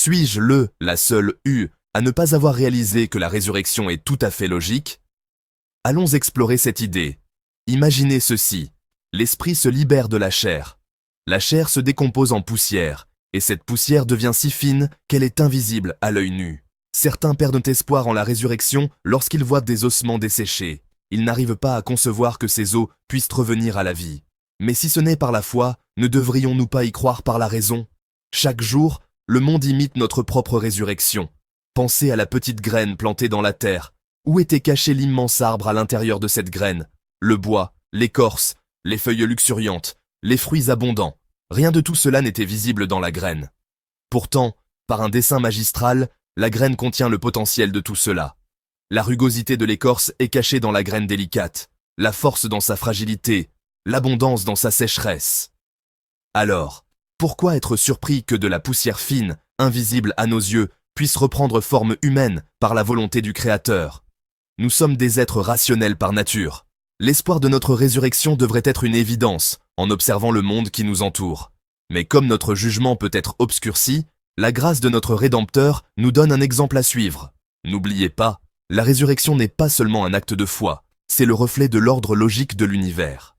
Suis-je la seule à ne pas avoir réalisé que la résurrection est tout à fait logique? Allons explorer cette idée. Imaginez ceci. L'esprit se libère de la chair. La chair se décompose en poussière, et cette poussière devient si fine qu'elle est invisible à l'œil nu. Certains perdent espoir en la résurrection lorsqu'ils voient des ossements desséchés. Ils n'arrivent pas à concevoir que ces os puissent revenir à la vie. Mais si ce n'est par la foi, ne devrions-nous pas y croire par la raison? Chaque jour, le monde imite notre propre résurrection. Pensez à la petite graine plantée dans la terre. Où était caché l'immense arbre à l'intérieur de cette graine? Le bois, l'écorce, les feuilles luxuriantes, les fruits abondants. Rien de tout cela n'était visible dans la graine. Pourtant, par un dessin magistral, la graine contient le potentiel de tout cela. La rugosité de l'écorce est cachée dans la graine délicate, la force dans sa fragilité, l'abondance dans sa sécheresse. Alors, pourquoi être surpris que de la poussière fine, invisible à nos yeux, puisse reprendre forme humaine par la volonté du Créateur? Nous sommes des êtres rationnels par nature. L'espoir de notre résurrection devrait être une évidence en observant le monde qui nous entoure. Mais comme notre jugement peut être obscurci, la grâce de notre Rédempteur nous donne un exemple à suivre. N'oubliez pas, la résurrection n'est pas seulement un acte de foi, c'est le reflet de l'ordre logique de l'univers.